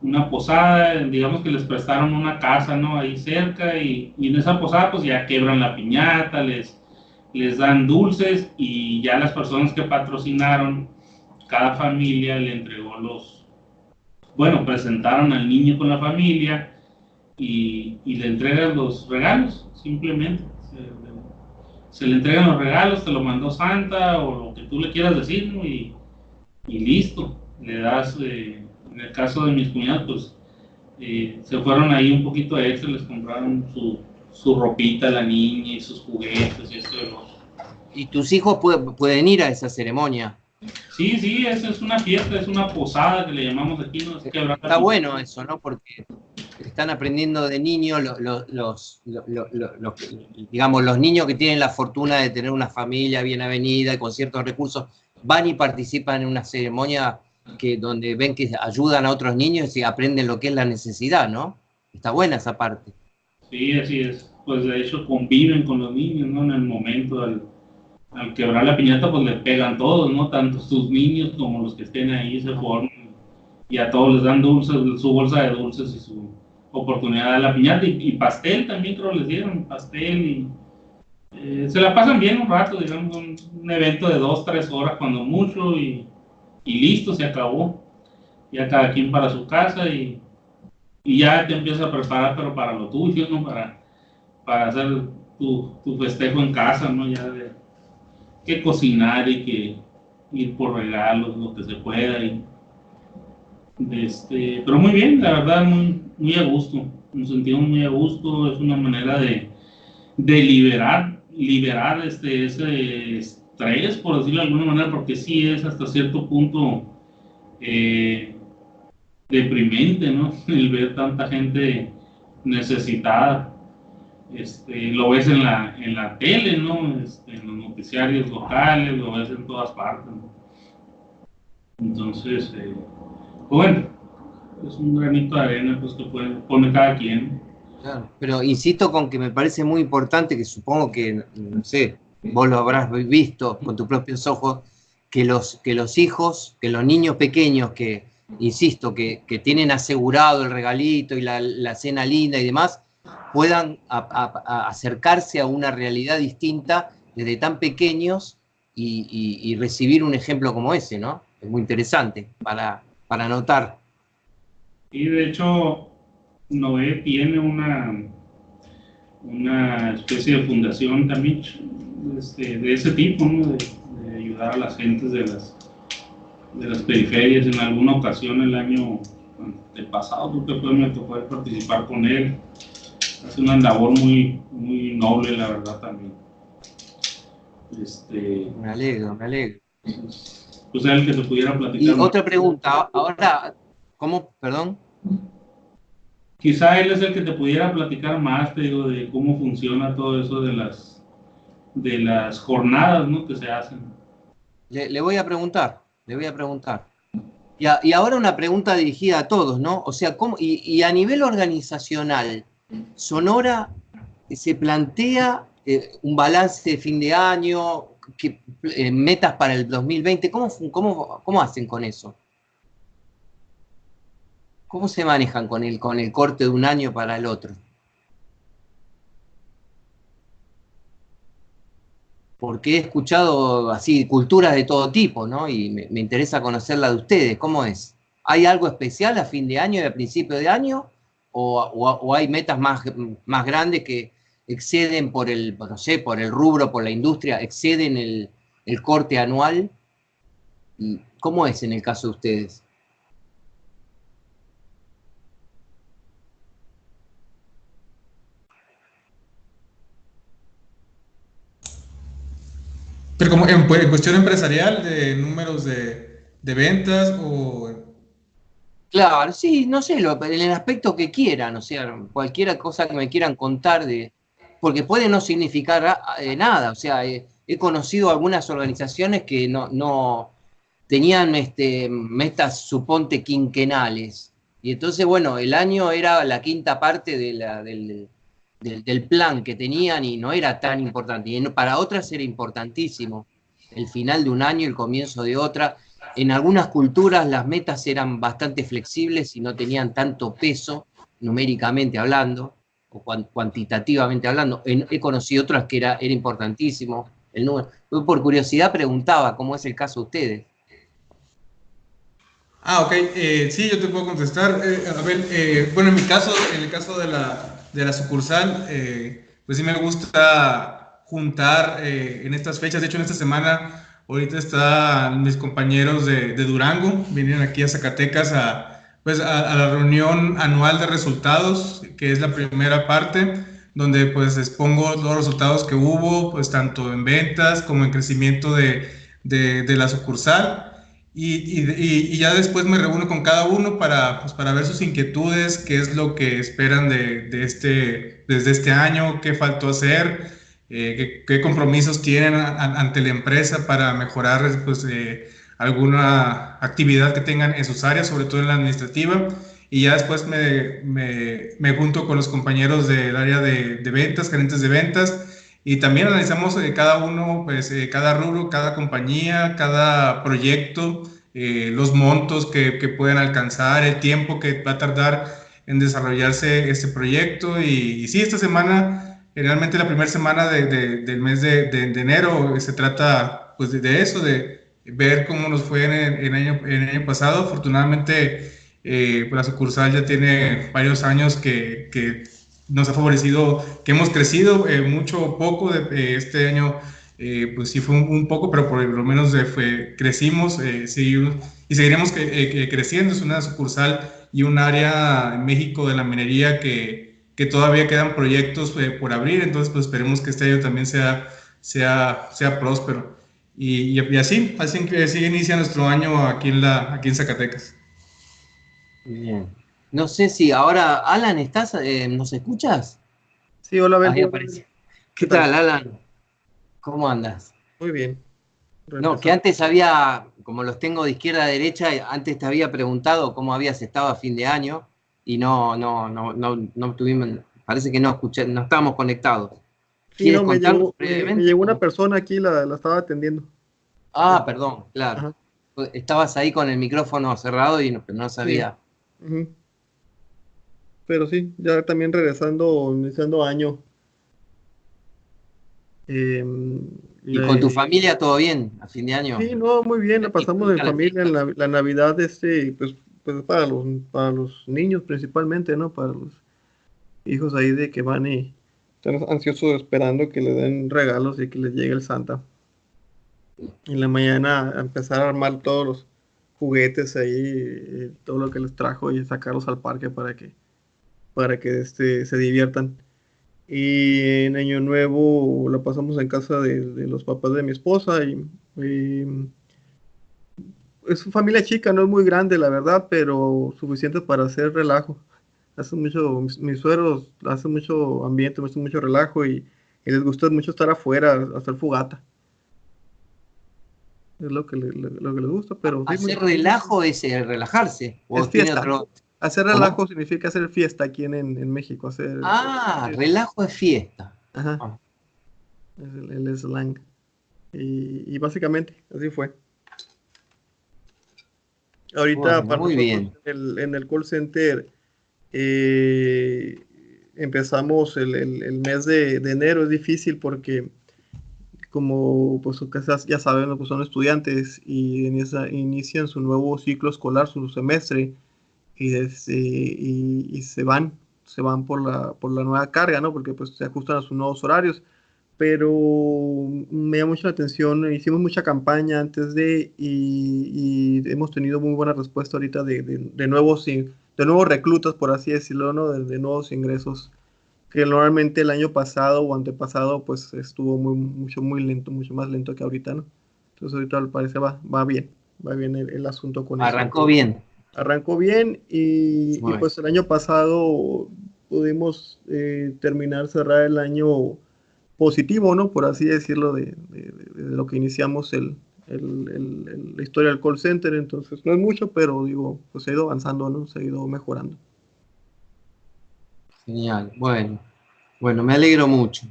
Una posada, digamos que les prestaron una casa, ¿no? Ahí cerca, y en esa posada pues ya quebran la piñata, les dan dulces, y ya las personas que patrocinaron, cada familia le entregó presentaron al niño con la familia y le entregan los regalos, simplemente. Se le entregan los regalos, te lo mandó Santa o lo que tú le quieras decir, ¿no? Y listo, le das, en el caso de mis cuñados, pues se fueron ahí un poquito extra, les compraron su ropita a la niña y sus juguetes y esto y lo otro. ¿Y tus hijos pueden ir a esa ceremonia? Sí, es una fiesta, es una posada que le llamamos aquí, ¿no? Está bueno eso, ¿no? Porque están aprendiendo de niños, digamos, los niños que tienen la fortuna de tener una familia bien avenida y con ciertos recursos, van y participan en una ceremonia donde ven que ayudan a otros niños y aprenden lo que es la necesidad, ¿no? Está buena esa parte. Sí, así es. Pues de hecho conviven con los niños, ¿no? En el momento, al quebrar la piñata, pues le pegan todos, ¿no? Tanto sus niños como los que estén ahí se forman, y a todos les dan dulces, su bolsa de dulces y su oportunidad de la piñata, y pastel también creo les dieron, pastel, y se la pasan bien un rato, digamos, un evento de 2-3 horas cuando mucho, y listo, se acabó. Ya cada quien para su casa, y ya te empiezas a preparar, pero para lo tuyo, ¿no? Para hacer tu festejo en casa, ¿no? Ya de que cocinar y que ir por regalos, lo que se pueda. Pero muy bien, la verdad, muy, muy a gusto. Nos sentimos muy a gusto. Es una manera de liberar ese estrés, por decirlo de alguna manera, porque sí es hasta cierto punto deprimente, ¿no? El ver tanta gente necesitada. Lo ves en la tele, ¿no? En los noticiarios locales, lo ves en todas partes, ¿no? Entonces, bueno, es un granito de arena, pues, que pone cada quien. Claro, pero insisto con que me parece muy importante, que supongo que, no sé, vos lo habrás visto con tus propios ojos, que los hijos, que los niños pequeños que, insisto, que tienen asegurado el regalito y la cena linda y demás, puedan acercarse a una realidad distinta desde tan pequeños y recibir un ejemplo como ese, ¿no? Es muy interesante para notar. Y de hecho, Noé tiene una especie de fundación también de ese tipo, ¿no? De ayudar a las gentes de las periferias. En alguna ocasión el año pasado, creo que me tocó participar con él. Hace una labor muy, muy noble, la verdad, también. Me alegro. Pues el que te pudiera platicar. Y otra pregunta, ahora, ¿cómo? Perdón. Quizá él es el que te pudiera platicar más, te digo, de cómo funciona todo eso de las jornadas, ¿no? Que se hacen. Le voy a preguntar. Y ahora una pregunta dirigida a todos, ¿no? O sea, ¿cómo, y a nivel organizacional, Sonora se plantea un balance de fin de año, metas para el 2020, ¿cómo hacen con eso? ¿Cómo se manejan con el corte de un año para el otro? Porque he escuchado así culturas de todo tipo, ¿no? Y me interesa conocer la de ustedes. ¿Cómo es? ¿Hay algo especial a fin de año y a principio de año? ¿O hay metas más grandes que exceden por el rubro, por la industria, exceden el corte anual? ¿Cómo es en el caso de ustedes? Pero como en cuestión empresarial, de números de ventas o... Claro, sí, no sé, en el aspecto que quieran, o sea, cualquier cosa que me quieran contar de porque puede no significar nada. O sea, he conocido algunas organizaciones que no tenían metas, suponte, quinquenales. Y entonces, bueno, el año era la quinta parte del plan que tenían y no era tan importante. Y para otras era importantísimo el final de un año y el comienzo de otra. En algunas culturas las metas eran bastante flexibles y no tenían tanto peso, numéricamente hablando, o cuantitativamente hablando. He conocido otras que era importantísimo el número. Yo por curiosidad preguntaba cómo es el caso de ustedes. Ok, sí, yo te puedo contestar. A ver, bueno, en el caso de la sucursal, pues sí me gusta juntar en estas fechas. De hecho, en esta semana, ahorita están mis compañeros de Durango, vienen aquí a Zacatecas a la reunión anual de resultados, que es la primera parte, donde pues expongo los resultados que hubo, pues tanto en ventas como en crecimiento de la sucursal. Y ya después me reúno con cada uno pues para ver sus inquietudes, qué es lo que esperan desde este año, qué faltó hacer, qué compromisos tienen ante la empresa para mejorar pues, alguna actividad que tengan en sus áreas, sobre todo en la administrativa. Y ya después me junto con los compañeros del área de ventas, gerentes de ventas, y también analizamos cada uno, pues cada rubro, cada compañía, cada proyecto, los montos que pueden alcanzar, el tiempo que va a tardar en desarrollarse este proyecto. Y sí, esta semana, generalmente la primera semana del mes de enero, se trata pues de eso, de ver cómo nos fue en el año pasado. Afortunadamente, pues la sucursal ya tiene varios años que nos ha favorecido, que hemos crecido mucho o poco. Este año pues sí fue un poco, pero por lo menos crecimos, y seguiremos creciendo. Es una sucursal y un área en México de la minería que todavía quedan proyectos por abrir. Entonces pues esperemos que este año también sea próspero. Y así inicia nuestro año aquí en Zacatecas. Bien. No sé si ahora, Alan, ¿estás? ¿Nos escuchas? Sí, hola, Ahí Abel. aparece. ¿Qué tal, Alan? ¿Cómo andas? Muy bien. No, que antes como los tengo de izquierda a derecha, antes te había preguntado cómo habías estado a fin de año y no tuvimos, parece que no escuché, no estábamos conectados. Sí, ¿Quieres no, contarnos me brevemente? llegó una persona aquí, la estaba atendiendo. Perdón, claro. Ajá. Estabas ahí con el micrófono cerrado y no sabía. Sí. Ujú. Pero sí, ya también regresando, iniciando año. ¿Y con tu familia todo bien a fin de año? Sí, no, muy bien, la pasamos en La familia, la Navidad, pues para los niños principalmente, ¿no? Para los hijos ahí de que van y están ansiosos esperando que les den regalos y que les llegue el Santa. En la mañana a empezar a armar todos los juguetes ahí, todo lo que les trajo y sacarlos al parque para que se diviertan. Y en Año Nuevo la pasamos en casa de los papás de mi esposa y es una familia chica, no es muy grande la verdad, pero suficiente para hacer relajo. Hace mucho, mis suegros hacen mucho ambiente, hacen mucho relajo y les gusta mucho estar afuera, hacer fogata. Es lo que les gusta, pero sí, ¿Hacer relajo es relajarse? ¿O es tiene fiesta. otro? Hacer relajo significa hacer fiesta aquí en México. Relajo es fiesta. Ajá. Es el slang. Y básicamente, así fue. Ahorita para muy nosotros bien. en el call center empezamos el mes de enero. Es difícil porque como pues ya saben, pues son estudiantes y inician su nuevo ciclo escolar, su semestre, y se van por la nueva carga, ¿no? Porque pues se ajustan a sus nuevos horarios. Pero me llama mucho la atención, hicimos mucha campaña antes y hemos tenido muy buena respuesta ahorita de nuevos reclutas, por así decirlo, ¿no? De nuevos ingresos, que normalmente el año pasado o antepasado pues estuvo muy lento, mucho más lento que ahorita, ¿no? Entonces ahorita al parecer va bien el asunto con eso. Arrancó bien Y pues el año pasado pudimos terminar, cerrar el año positivo, ¿no? Por así decirlo, de lo que iniciamos la historia del call center. Entonces, no es mucho, pero digo, pues se ha ido avanzando, ¿no? Se ha ido mejorando. Genial, bueno, me alegro mucho.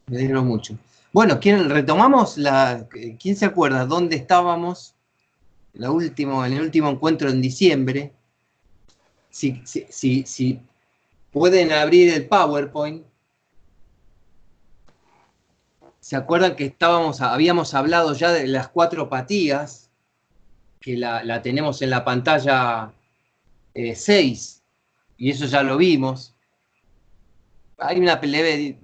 Me alegro mucho. Bueno, retomamos ¿quién se acuerda dónde estábamos en el último encuentro en diciembre? Si pueden abrir el PowerPoint. ¿Se acuerdan que habíamos hablado ya de las 4 apatías? Que la tenemos en la pantalla 6, y eso ya lo vimos. Hay una leve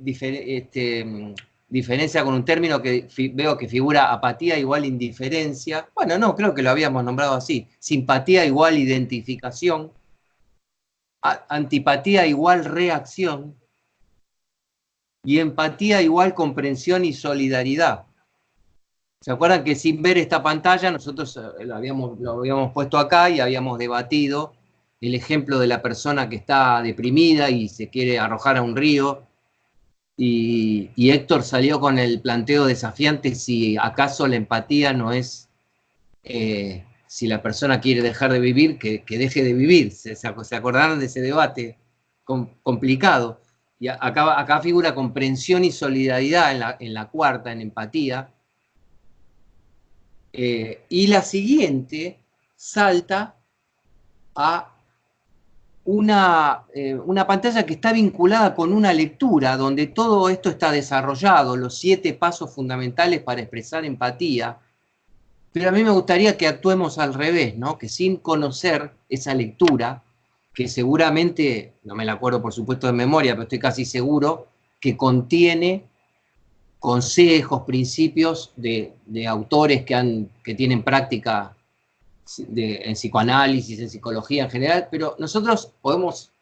diferencia con un término que veo que figura apatía igual indiferencia. Bueno, no, creo que lo habíamos nombrado así. Simpatía igual identificación. Antipatía igual reacción. Y empatía igual comprensión y solidaridad. ¿Se acuerdan que sin ver esta pantalla nosotros lo habíamos puesto acá y habíamos debatido el ejemplo de la persona que está deprimida y se quiere arrojar a un río? Y Héctor salió con el planteo desafiante si acaso la empatía no es, si la persona quiere dejar de vivir, que deje de vivir. ¿Se acordaron de ese debate complicado? Y acá figura comprensión y solidaridad en la cuarta, en empatía. Y la siguiente salta a una pantalla que está vinculada con una lectura donde todo esto está desarrollado, los 7 pasos fundamentales para expresar empatía. Pero a mí me gustaría que actuemos al revés, ¿no? Que sin conocer esa lectura, que seguramente, no me la acuerdo por supuesto de memoria, pero estoy casi seguro, que contiene consejos, principios de autores que tienen práctica en psicoanálisis, en psicología en general, pero nosotros podemos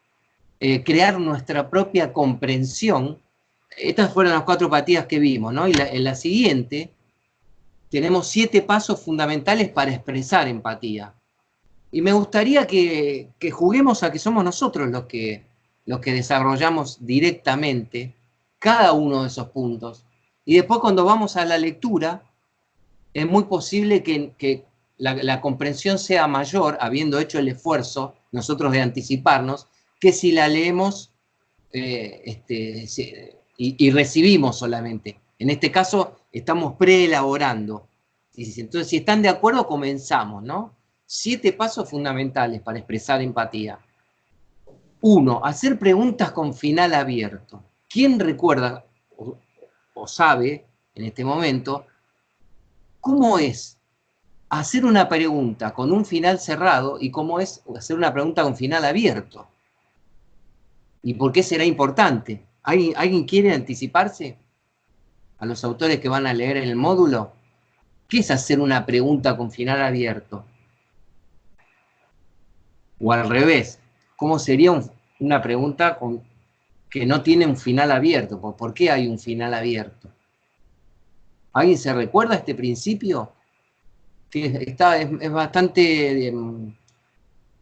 crear nuestra propia comprensión. Estas fueron las 4 apatías que vimos, ¿no? Y en la siguiente tenemos 7 pasos fundamentales para expresar empatía. Y me gustaría que juguemos a que somos nosotros los que desarrollamos directamente cada uno de esos puntos. Y después cuando vamos a la lectura, es muy posible que la comprensión sea mayor, habiendo hecho el esfuerzo nosotros de anticiparnos, que si la leemos y recibimos solamente. En este caso estamos preelaborando. Entonces, si están de acuerdo, comenzamos, ¿no? 7 pasos fundamentales para expresar empatía. 1. Hacer preguntas con final abierto. ¿Quién recuerda o sabe en este momento cómo es hacer una pregunta con un final cerrado y cómo es hacer una pregunta con final abierto? ¿Y por qué será importante? ¿Alguien quiere anticiparse a los autores que van a leer en el módulo? ¿Qué es hacer una pregunta con final abierto? O al revés, ¿cómo sería una pregunta que no tiene un final abierto? ¿Por qué hay un final abierto? ¿Alguien se recuerda este principio? Que es bastante...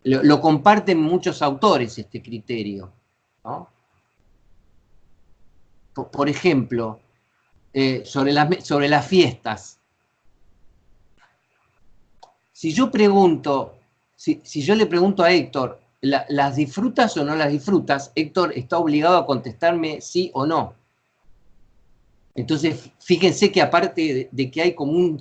lo comparten muchos autores este criterio, ¿no? Por ejemplo, sobre las fiestas. Si yo le pregunto a Héctor, ¿las disfrutas o no las disfrutas? Héctor está obligado a contestarme sí o no. Entonces, fíjense que aparte de que hay como una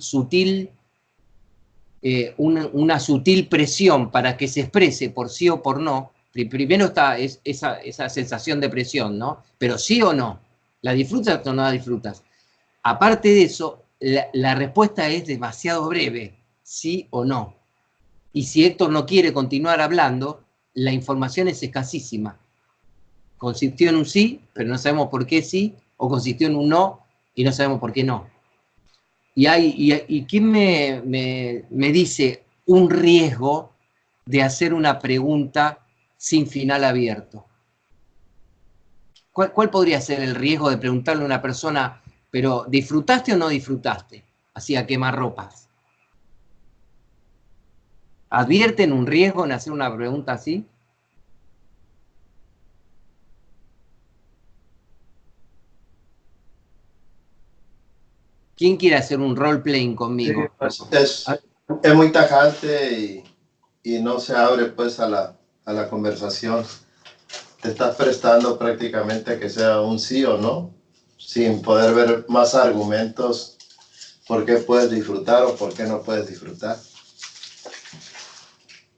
sutil presión para que se exprese por sí o por no, primero está esa sensación de presión, ¿no? Pero sí o no, ¿la disfrutas o no la disfrutas? Aparte de eso, la respuesta es demasiado breve, sí o no. Y si Héctor no quiere continuar hablando, la información es escasísima. Consistió en un sí, pero no sabemos por qué sí, o consistió en un no, y no sabemos por qué no. ¿Y quién me dice un riesgo de hacer una pregunta sin final abierto? ¿Cuál podría ser el riesgo de preguntarle a una persona, pero ¿disfrutaste o no disfrutaste? Así a quemarropas. ¿Advierten un riesgo en hacer una pregunta así? ¿Quién quiere hacer un role-playing Sí, conmigo? pues, es muy tajante y no se abre pues a la conversación. Te estás prestando prácticamente a que sea un sí o no, sin poder ver más argumentos por qué puedes disfrutar o por qué no puedes disfrutar.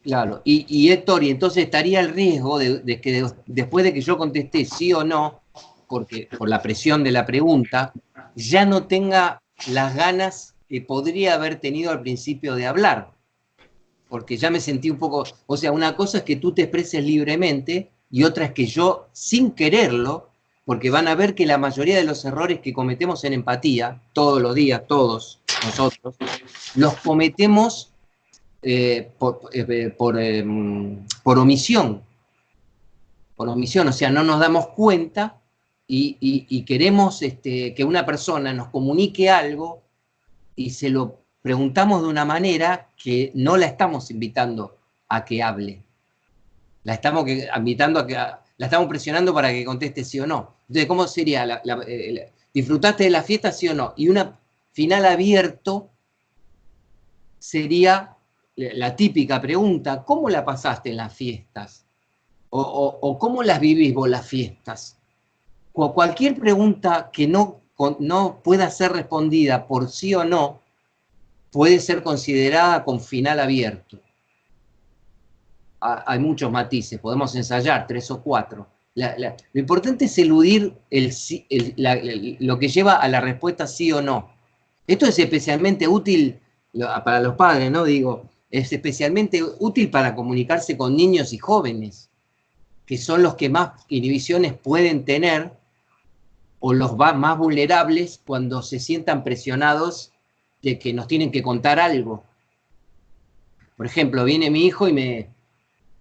Claro, y Héctor, y entonces estaría el riesgo de que después de que yo contesté sí o no, porque por la presión de la pregunta, ya no tenga las ganas que podría haber tenido al principio de hablar, porque ya me sentí un poco, o sea, una cosa es que tú te expreses libremente y otra es que yo, sin quererlo, porque van a ver que la mayoría de los errores que cometemos en empatía, todos los días, todos nosotros, los cometemos por omisión, o sea, no nos damos cuenta y queremos que una persona nos comunique algo y se lo preguntamos de una manera que no la estamos invitando a que hable, la estamos invitando la estamos presionando para que conteste sí o no. Entonces, ¿cómo sería? ¿Disfrutaste de la fiesta, sí o no? Y una final abierto sería la típica pregunta: ¿cómo la pasaste en las fiestas? ¿O cómo las vivís vos las fiestas? Cualquier pregunta que no pueda ser respondida por sí o no puede ser considerada con final abierto. Hay muchos matices, podemos ensayar 3 o 4. Lo importante es eludir lo que lleva a la respuesta sí o no. Esto es especialmente útil para los padres, ¿no? Digo, es especialmente útil para comunicarse con niños y jóvenes, que son los que más inhibiciones pueden tener o los más vulnerables cuando se sientan presionados de que nos tienen que contar algo. Por ejemplo, viene mi hijo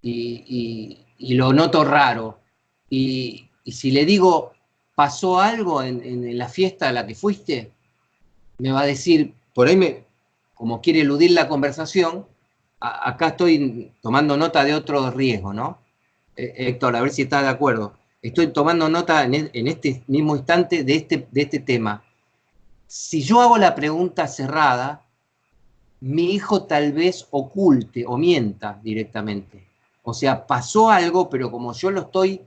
y lo noto raro. Y si le digo, ¿pasó algo en la fiesta a la que fuiste? Me va a decir, por ahí como quiere eludir la conversación, acá estoy tomando nota de otro riesgo, ¿no? Héctor, a ver si está de acuerdo. Estoy tomando nota en este mismo instante de este tema. Si yo hago la pregunta cerrada, mi hijo tal vez oculte o mienta directamente. O sea, pasó algo, pero como yo lo estoy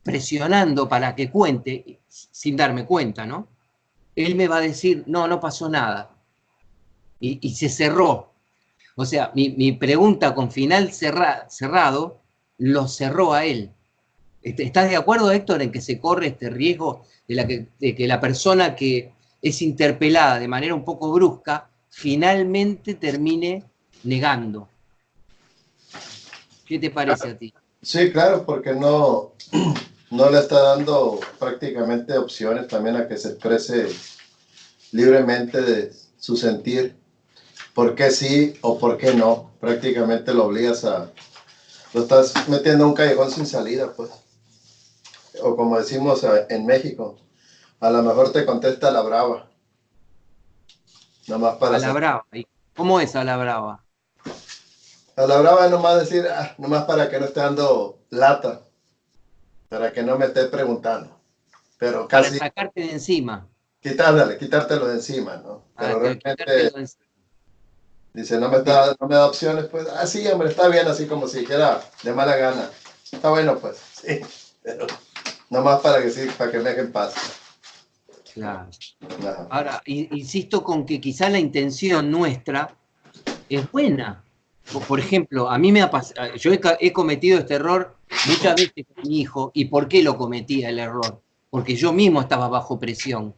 presionando para que cuente, sin darme cuenta, ¿no? Él me va a decir, no, no pasó nada. Y se cerró. O sea, mi pregunta con final cerrado lo cerró a él. ¿Estás de acuerdo, Héctor, en que se corre este riesgo de que la persona que es interpelada de manera un poco brusca finalmente termine negando? ¿Qué te parece a ti? Sí, claro, porque no le está dando prácticamente opciones también a que se exprese libremente de su sentir, por qué sí o por qué no. Prácticamente lo estás metiendo en un callejón sin salida, pues. O como decimos en México, a lo mejor te contesta a la brava. Nomás para a la brava. ¿Cómo es a la brava? A la brava es nomás decir, nomás para que no esté dando lata, para que no me esté preguntando. Pero casi... Para sacarte de encima. Quitártelo de encima, ¿no? Pero realmente... Dice, no me da opciones, pues, sí, hombre, está bien, así como si dijera de mala gana. Está bueno, pues, sí, pero nomás para que me dejen paz. Claro. Ahora, insisto con que quizá la intención nuestra es buena. Por ejemplo, a mí me ha pasado, yo he cometido este error muchas veces con mi hijo. ¿Y por qué lo cometía el error? Porque yo mismo estaba bajo presión.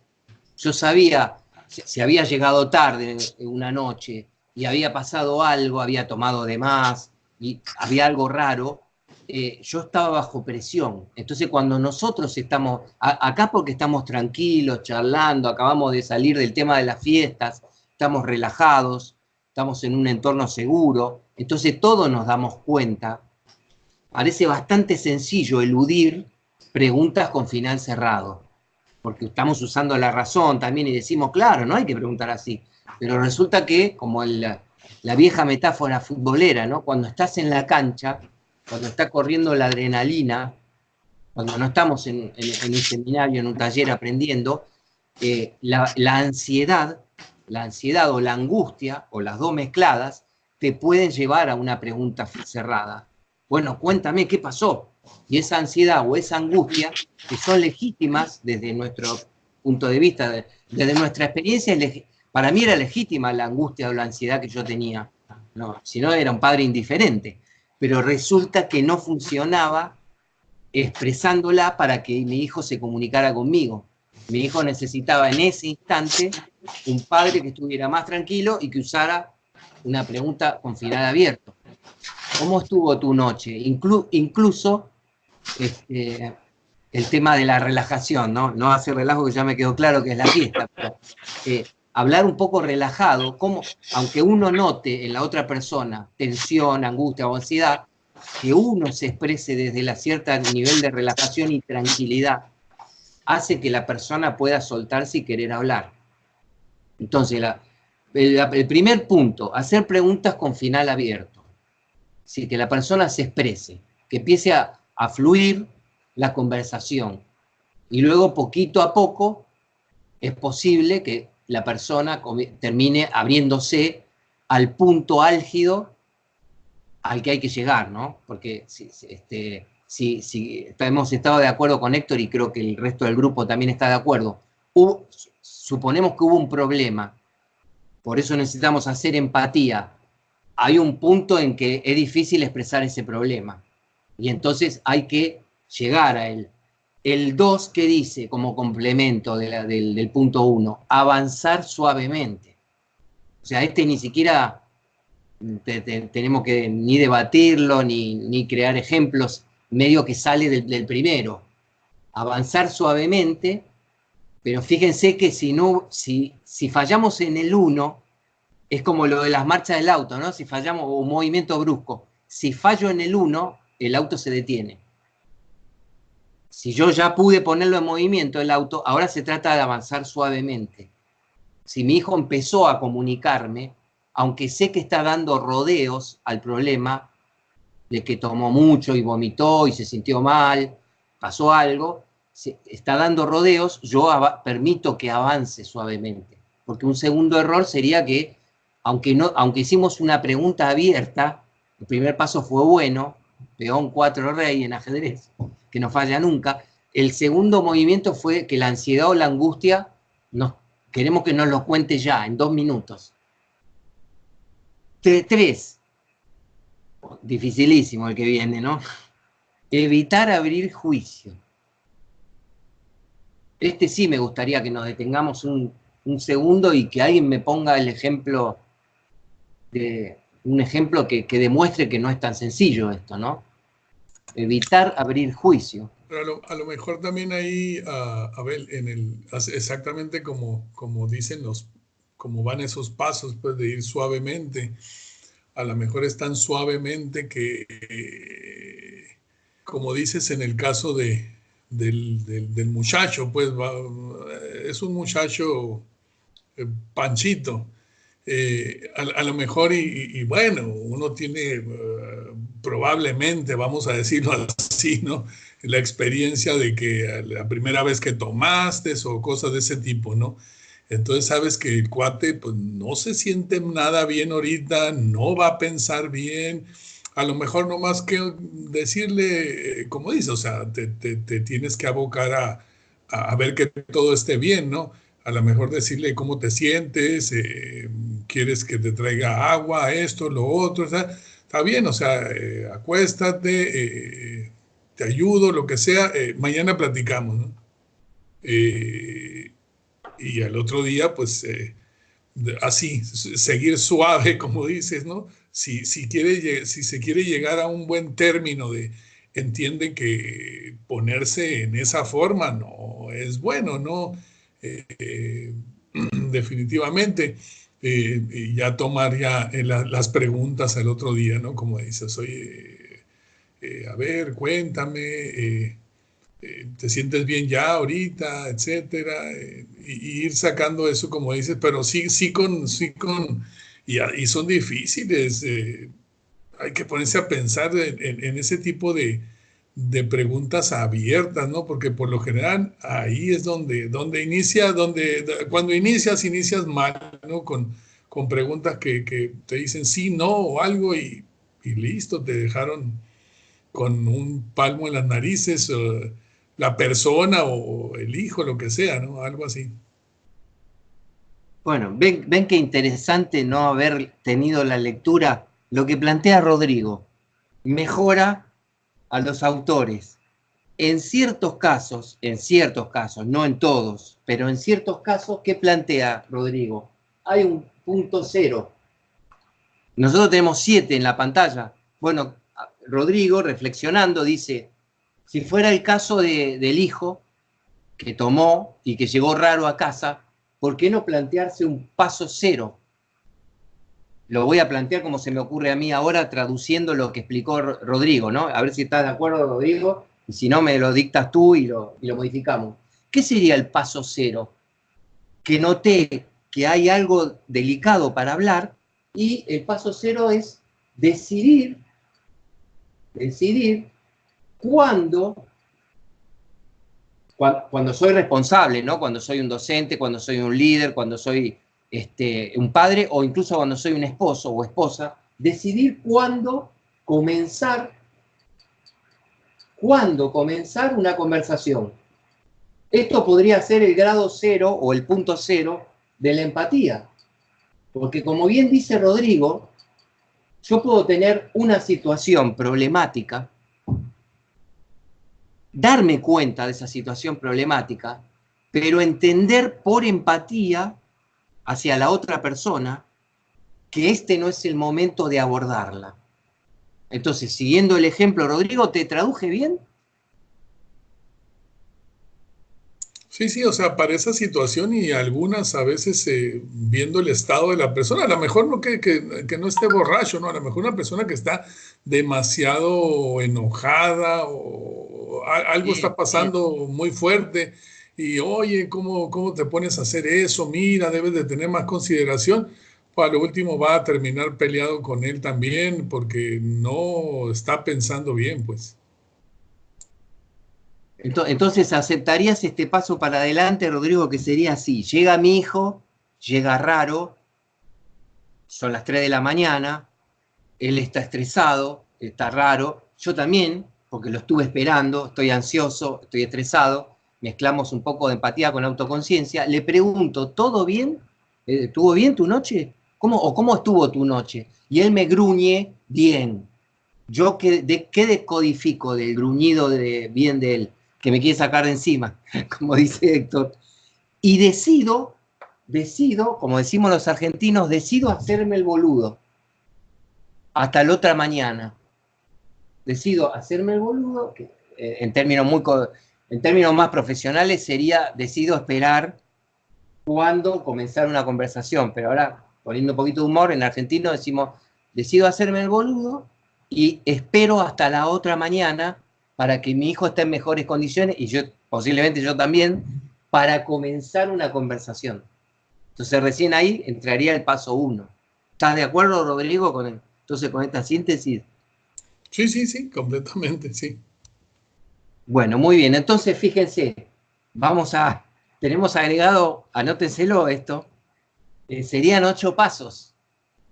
Yo sabía, si había llegado tarde una noche y había pasado algo, había tomado de más y había algo raro, yo estaba bajo presión. Entonces, cuando nosotros estamos acá, porque estamos tranquilos, charlando, acabamos de salir del tema de las fiestas, estamos relajados, estamos en un entorno seguro, entonces todos nos damos cuenta. Parece bastante sencillo eludir preguntas con final cerrado, porque estamos usando la razón también y decimos, claro, no hay que preguntar así. Pero resulta que, como la vieja metáfora futbolera, ¿no? Cuando estás en la cancha, cuando está corriendo la adrenalina, cuando no estamos en un seminario, en un taller aprendiendo, la ansiedad la ansiedad o la angustia, o las dos mezcladas, te pueden llevar a una pregunta cerrada. Bueno, cuéntame qué pasó. Y esa ansiedad o esa angustia, que son legítimas desde nuestro punto de vista, desde nuestra experiencia, para mí era legítima la angustia o la ansiedad que yo tenía. No, si no, era un padre indiferente. Pero resulta que no funcionaba expresándola para que mi hijo se comunicara conmigo. Mi hijo necesitaba en ese instante un padre que estuviera más tranquilo y que usara una pregunta con final abierto. ¿Cómo estuvo tu noche? Incluso el tema de la relajación, ¿no? No hacer relajo, que ya me quedó claro que es la fiesta, pero hablar un poco relajado, como, aunque uno note en la otra persona tensión, angustia o ansiedad, que uno se exprese desde el cierto nivel de relajación y tranquilidad, hace que la persona pueda soltarse y querer hablar. Entonces, el primer punto, hacer preguntas con final abierto. Sí, que la persona se exprese, que empiece a fluir la conversación. Y luego, poquito a poco, es posible que la persona termine abriéndose al punto álgido al que hay que llegar, ¿no? Porque si hemos estado de acuerdo con Héctor, y creo que el resto del grupo también está de acuerdo, suponemos que hubo un problema, por eso necesitamos hacer empatía. Hay un punto en que es difícil expresar ese problema, y entonces hay que llegar a él. El 2, ¿qué dice como complemento del punto 1? Avanzar suavemente. O sea, ni siquiera tenemos que ni debatirlo, ni crear ejemplos, medio que sale del primero. Avanzar suavemente, pero fíjense que si fallamos en el 1, es como lo de las marchas del auto, ¿no? Si fallamos, o un movimiento brusco, si fallo en el 1, el auto se detiene. Si yo ya pude ponerlo en movimiento el auto, ahora se trata de avanzar suavemente. Si mi hijo empezó a comunicarme, aunque sé que está dando rodeos al problema, de que tomó mucho y vomitó y se sintió mal, pasó algo, está dando rodeos, yo permito que avance suavemente. Porque un segundo error sería que, aunque hicimos una pregunta abierta, el primer paso fue bueno, peón 4 rey en ajedrez, que no falla nunca. El segundo movimiento fue que la ansiedad o la angustia, queremos que nos lo cuente ya, en 2 minutos. 3, dificilísimo el que viene, ¿no? Evitar abrir juicio. Sí me gustaría que nos detengamos un segundo y que alguien me ponga el ejemplo, un ejemplo que demuestre que no es tan sencillo esto, ¿no? Evitar abrir juicio. Pero a lo mejor también ahí, Abel, exactamente como dicen como van esos pasos, pues, de ir suavemente. A lo mejor es tan suavemente que, como dices en el caso del muchacho, pues es un muchacho panchito. A lo mejor, y bueno, uno tiene probablemente, vamos a decirlo así, ¿no? La experiencia de que la primera vez que tomaste o cosas de ese tipo, ¿no? Entonces sabes que el cuate pues no se siente nada bien ahorita, no va a pensar bien, a lo mejor no más que decirle, como dice, o sea, te tienes que abocar a ver que todo esté bien, ¿no? A lo mejor decirle cómo te sientes, quieres que te traiga agua, esto, lo otro, o sea, está bien, o sea, acuéstate, te ayudo, lo que sea, mañana platicamos, ¿no? Y al otro día, pues, así, seguir suave, como dices, ¿no? Si se quiere llegar a un buen término entienden que ponerse en esa forma no es bueno, ¿no? Definitivamente, y ya tomar ya las preguntas al otro día, ¿no? Como dices, oye, a ver, cuéntame, te sientes bien ya ahorita, etcétera, y ir sacando eso, como dices, pero sí y son difíciles, hay que ponerse a pensar en ese tipo de de preguntas abiertas, ¿no? Porque por lo general ahí es donde inicia, cuando inicias mal, ¿no? Con preguntas que te dicen sí, no o algo y listo, te dejaron con un palmo en las narices, la persona o el hijo, lo que sea, ¿no? Algo así. Bueno, ven qué interesante no haber tenido la lectura. Lo que plantea Rodrigo mejora a los autores. En ciertos casos, no en todos, pero en ciertos casos, ¿qué plantea Rodrigo? Hay un punto cero. Nosotros tenemos 7 en la pantalla. Bueno, Rodrigo, reflexionando, dice, si fuera el caso del hijo que tomó y que llegó raro a casa, ¿por qué no plantearse un paso cero? Lo voy a plantear como se me ocurre a mí ahora, traduciendo lo que explicó Rodrigo, ¿no? A ver si estás de acuerdo, Rodrigo, y si no, me lo dictas tú y lo modificamos. ¿Qué sería el paso cero? Que noté que hay algo delicado para hablar y el paso cero es decidir cuándo soy responsable, ¿no? Cuando soy un docente, cuando soy un líder, cuando soy un padre o incluso cuando soy un esposo o esposa, decidir cuándo comenzar una conversación. Esto podría ser el grado cero o el punto cero de la empatía. Porque como bien dice Rodrigo, yo puedo tener una situación problemática, darme cuenta de esa situación problemática, pero entender por empatía hacia la otra persona que este no es el momento de abordarla. Entonces, siguiendo el ejemplo, Rodrigo, ¿te traduje bien? Sí, o sea, para esa situación y algunas a veces viendo el estado de la persona, a lo mejor no que no esté borracho, ¿no? A lo mejor una persona que está demasiado enojada o algo está pasando muy fuerte y oye, ¿cómo te pones a hacer eso? Mira, debes de tener más consideración. Pues a lo último va a terminar peleado con él también porque no está pensando bien, pues. Entonces, ¿aceptarías este paso para adelante, Rodrigo, que sería así? Llega mi hijo, llega raro, son las 3 de la mañana, él está estresado, está raro, yo también, porque lo estuve esperando, estoy ansioso, estoy estresado, mezclamos un poco de empatía con autoconciencia, le pregunto, ¿todo bien? ¿Estuvo bien tu noche? ¿Cómo estuvo tu noche? Y él me gruñe, bien. ¿Yo qué decodifico del gruñido de bien de él? Que me quiere sacar de encima, como dice Héctor. Y decido, como decimos los argentinos, decido hacerme el boludo. Hasta la otra mañana. Decido hacerme el boludo, que en términos más profesionales sería, decido esperar cuándo comenzar una conversación. Pero ahora, poniendo un poquito de humor, en argentino decimos, decido hacerme el boludo y espero hasta la otra mañana para que mi hijo esté en mejores condiciones y posiblemente yo también, para comenzar una conversación. Entonces recién ahí entraría el paso 1. ¿Estás de acuerdo, Rodrigo, con esta síntesis? Sí, completamente, sí. Bueno, muy bien. Entonces, fíjense, tenemos agregado, anótenselo esto, serían 8 pasos.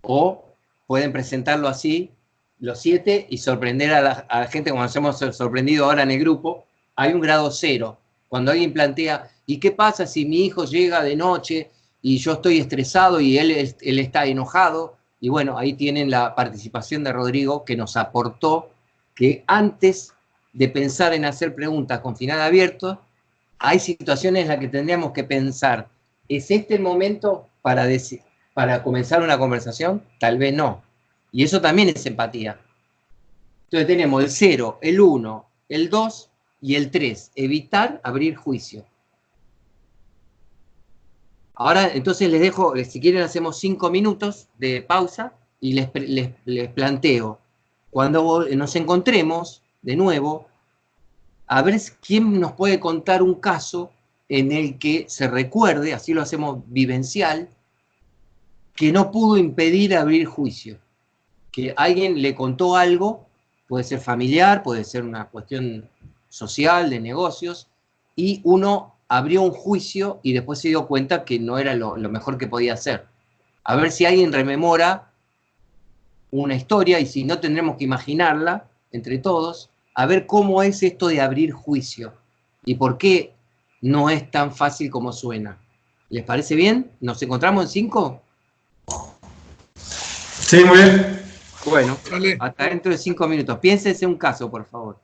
O pueden presentarlo así, los 7, y sorprender a la gente como nos hemos sorprendido ahora en el grupo. Hay un grado 0. Cuando alguien plantea, ¿y qué pasa si mi hijo llega de noche y yo estoy estresado y él está enojado? Y bueno, ahí tienen la participación de Rodrigo, que nos aportó que antes de pensar en hacer preguntas con final abierto, hay situaciones en las que tendríamos que pensar, ¿es este el momento para comenzar una conversación? Tal vez no. Y eso también es empatía. Entonces tenemos el 0, el 1, el 2 y el 3. Evitar abrir juicio. Ahora, entonces les dejo, si quieren hacemos 5 minutos de pausa y les planteo, cuando nos encontremos de nuevo, a ver quién nos puede contar un caso en el que se recuerde, así lo hacemos vivencial, que no pudo impedir abrir juicio. Que alguien le contó algo puede ser familiar, puede ser una cuestión social, de negocios, y uno abrió un juicio y después se dio cuenta que no era lo mejor que podía hacer. A ver si alguien rememora una historia, y si no tendremos que imaginarla entre todos, a ver cómo es esto de abrir juicio y por qué no es tan fácil como suena. ¿Les parece bien? ¿Nos encontramos en 5? Sí, muy bien. Bueno, Vale. hasta dentro de 5 minutos. Piénsense un caso, por favor.